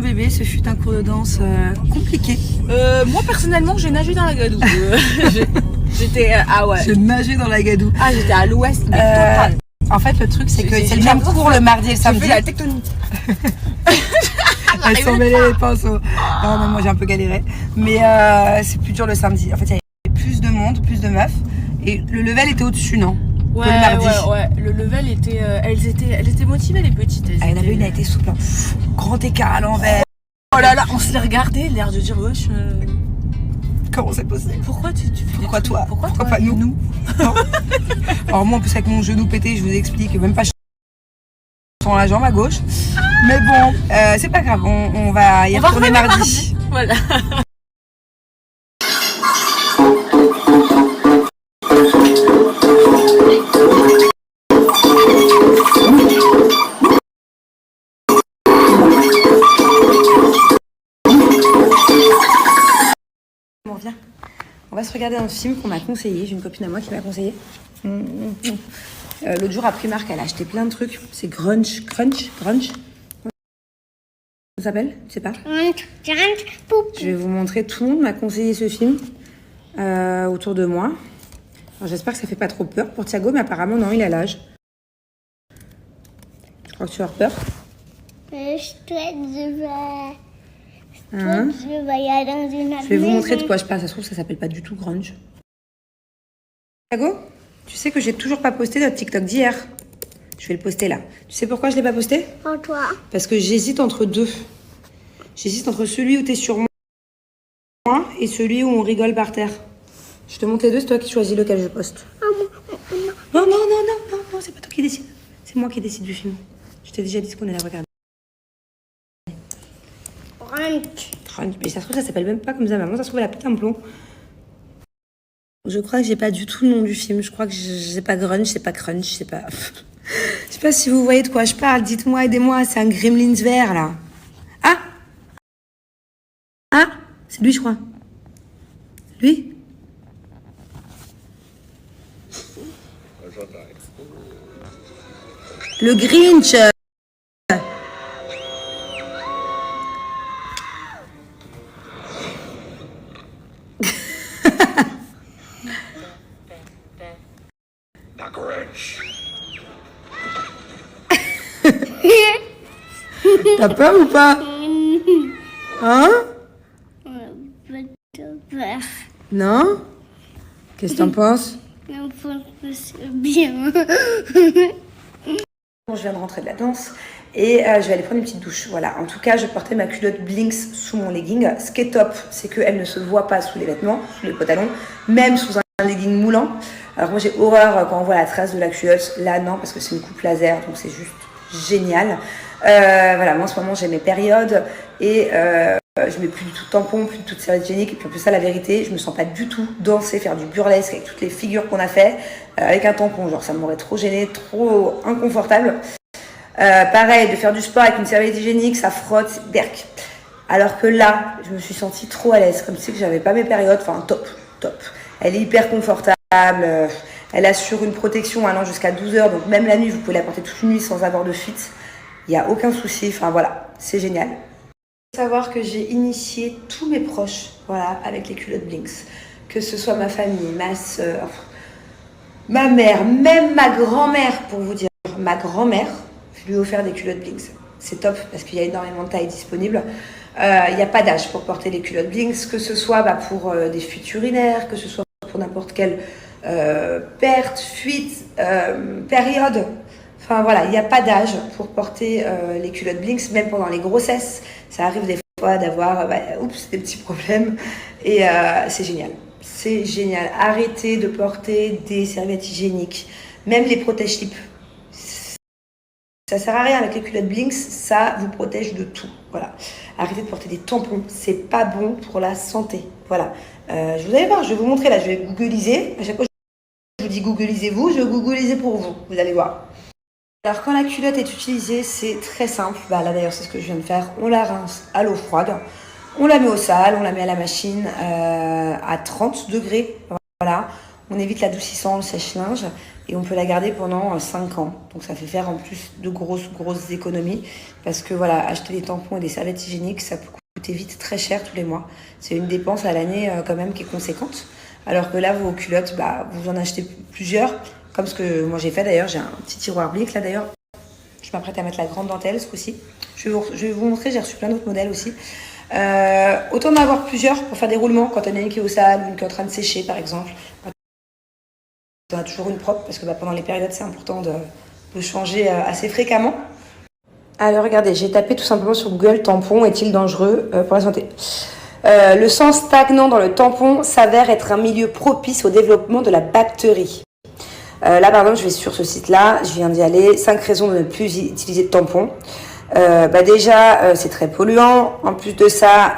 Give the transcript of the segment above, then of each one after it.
bébé, ce fut un cours de danse compliqué. Moi personnellement, j'ai nagé dans la gadoue. J'étais ah ouais. J'ai nagé dans la gadoue. Ah, j'étais à l'ouest, mais total. En fait, le truc, c'est que c'est le même cours le mardi et le samedi. J'ai fait la tectonique. Elles sont mêlées les pinceaux. Non, mais moi j'ai un peu galéré. Mais c'est plus dur le samedi. En fait, il y avait plus de monde, plus de meufs. Et le level était au-dessus, non? Ouais, le mardi. ouais. Le level était. Elles étaient motivées, les petites. Ah, il y en avait une, elle était souple. Grand écart à l'envers. Oh là là, on se les regardait, l'air de dire wesh. Comment c'est possible? Pourquoi tu fais Pourquoi des toi? trucs Pourquoi pas nous? Non. Alors, moi, en plus, avec mon genou pété, je vous explique, même pas sur la jambe à gauche. Mais bon, c'est pas grave, on va y retourner mardi. Voilà. Bon, viens. On va se regarder un film qu'on m'a conseillé. J'ai une copine à moi qui m'a conseillé. L'autre jour à Primark, elle a acheté plein de trucs. C'est Crunch. Ça s'appelle? Tu sais pas? Je vais vous montrer. Tout le monde m'a conseillé ce film autour de moi. Alors, j'espère que ça fait pas trop peur pour Thiago, mais apparemment non, il a l'âge. Je crois que tu as peur. Hein? Je vais vous montrer de quoi je parle. Ça se trouve, ça s'appelle pas du tout Grunge. Thiago, tu sais que j'ai toujours pas posté notre TikTok d'hier. Je vais le poster là. Tu sais pourquoi je l'ai pas posté? Pourquoi? Parce que j'hésite entre deux. J'hésite entre celui où t'es sur moi et celui où on rigole par terre. Je te montre les deux, c'est toi qui choisis lequel je poste. Non, c'est pas toi qui décide. C'est moi qui décide du film. Je t'ai déjà dit ce qu'on allait regarder. Crunch. Mais ça se trouve, ça s'appelle même pas comme ça, maman. Ça se trouve, elle a pété un plomb. Je crois que j'ai pas du tout le nom du film. Je crois que c'est pas Grunge, c'est pas Crunch, c'est pas... Je sais pas si vous voyez de quoi je parle. Dites-moi, aidez-moi. C'est un Gremlins vert, là. Ah, c'est lui, je crois. Lui? Le Grinch. T'as peur ou pas? Hein? Non? Qu'est-ce que t'en penses? Bien. Bon, je viens de rentrer de la danse et je vais aller prendre une petite douche. Voilà, en tout cas, je portais ma culotte Blinks sous mon legging. Ce qui est top, c'est qu'elle ne se voit pas sous les vêtements, sous les pantalons, même sous un legging moulant. Alors moi, j'ai horreur quand on voit la trace de la culotte. Là, non, parce que c'est une coupe laser, donc c'est juste génial. Voilà, moi en ce moment, j'ai mes périodes et je mets plus du tout de tampon, plus du tout de serviette hygiénique. Et puis en plus, ça, la vérité, je me sens pas du tout danser, faire du burlesque avec toutes les figures qu'on a fait avec un tampon. Genre, ça m'aurait trop gêné, trop inconfortable. Pareil, de faire du sport avec une serviette hygiénique, ça frotte, berk. Alors que là, je me suis sentie trop à l'aise, comme si j'avais pas mes périodes. Enfin, top. Elle est hyper confortable. Elle assure une protection allant jusqu'à 12 heures. Donc même la nuit, vous pouvez la porter toute une nuit sans avoir de fuite. Il n'y a aucun souci. Enfin voilà, c'est génial. Il faut savoir que j'ai initié tous mes proches, voilà, avec les culottes Blinks. Que ce soit ma famille, ma soeur, ma mère, même ma grand-mère, pour vous dire. Ma grand-mère, je lui ai offert des culottes Blinks. C'est top parce qu'il y a énormément de tailles disponibles. Il n'y a pas d'âge pour porter les culottes Blinks, que ce soit pour des fuites urinaires, que ce soit pour n'importe quelle perte, fuite, période. Enfin voilà, il n'y a pas d'âge pour porter les culottes Blinks, même pendant les grossesses. Ça arrive des fois d'avoir des petits problèmes et c'est génial. C'est génial. Arrêtez de porter des serviettes hygiéniques, même les protège-slips. Ça sert à rien avec les culottes Blinks, ça vous protège de tout. Voilà. Arrêtez de porter des tampons, c'est pas bon pour la santé. Voilà. Je vous allez voir, je vais vous montrer là, je vais googliser. À chaque fois je vous dis googlisez-vous, je vais googliser pour vous. Vous allez voir. Alors quand la culotte est utilisée, c'est très simple. Là d'ailleurs c'est ce que je viens de faire. On la rince à l'eau froide, on la met au sale, on la met à la machine à 30 degrés. Voilà. On évite l'adoucissant, le sèche-linge et on peut la garder pendant 5 ans. Donc ça fait faire en plus de grosses économies parce que voilà, acheter des tampons et des serviettes hygiéniques, ça peut coûter vite très cher tous les mois. C'est une dépense à l'année quand même qui est conséquente. Alors que là, vos culottes, vous en achetez plusieurs, comme ce que moi j'ai fait d'ailleurs. J'ai un petit tiroir Blick là d'ailleurs. Je m'apprête à mettre la grande dentelle ce coup-ci. Je vais vous montrer, j'ai reçu plein d'autres modèles aussi. Autant en avoir plusieurs pour faire des roulements quand on a une qui est au sale ou une qui est en train de sécher par exemple. On a toujours une propre parce que pendant les périodes c'est important de changer assez fréquemment. Alors regardez, j'ai tapé tout simplement sur Google tampon est-il dangereux pour la santé. Le sang stagnant dans le tampon s'avère être un milieu propice au développement de la bactérie. Là par exemple je vais sur ce site là, je viens d'y aller, 5 raisons de ne plus utiliser de tampon. Déjà c'est très polluant, en plus de ça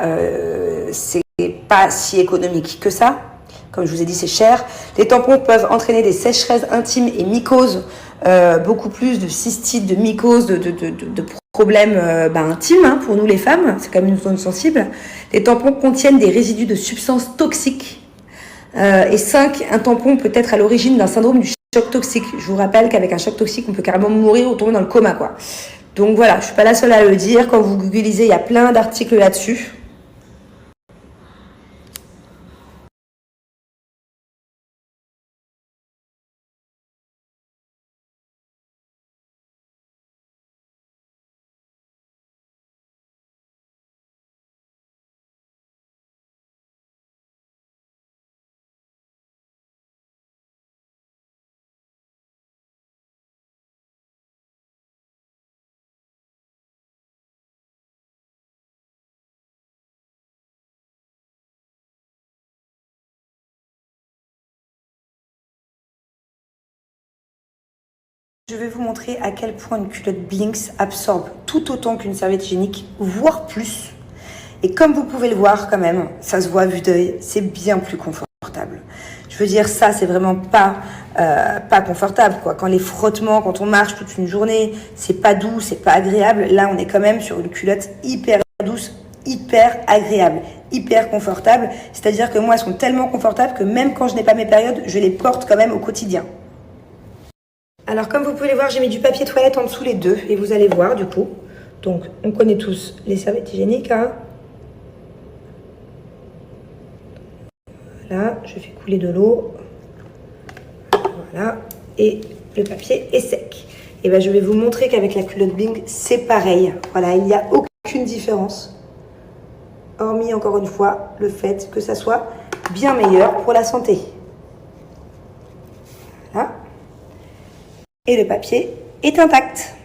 c'est pas si économique que ça. Comme je vous ai dit, c'est cher. Les tampons peuvent entraîner des sécheresses intimes et mycoses, beaucoup plus de cystites, de mycoses, de problèmes intimes pour nous les femmes. C'est quand même une zone sensible. Les tampons contiennent des résidus de substances toxiques. Et 5, un tampon peut être à l'origine d'un syndrome du choc toxique. Je vous rappelle qu'avec un choc toxique, on peut carrément mourir ou tomber dans le coma, quoi. Donc voilà, je suis pas la seule à le dire. Quand vous googlisez, il y a plein d'articles là-dessus. Je vais vous montrer à quel point une culotte Blinks absorbe tout autant qu'une serviette hygiénique, voire plus. Et comme vous pouvez le voir quand même, ça se voit à vue d'œil, c'est bien plus confortable. Je veux dire, ça, c'est vraiment pas confortable, quoi. Quand les frottements, quand on marche toute une journée, c'est pas doux, c'est pas agréable. Là, on est quand même sur une culotte hyper douce, hyper agréable, hyper confortable. C'est-à-dire que moi, elles sont tellement confortables que même quand je n'ai pas mes périodes, je les porte quand même au quotidien. Alors comme vous pouvez le voir, j'ai mis du papier toilette en dessous les deux et vous allez voir du coup. Donc on connaît tous les serviettes hygiéniques. Voilà, je fais couler de l'eau. Voilà, et le papier est sec. Et je vais vous montrer qu'avec la culotte Blinks, c'est pareil. Voilà, il n'y a aucune différence. Hormis encore une fois le fait que ça soit bien meilleur pour la santé. Voilà. Et le papier est intact.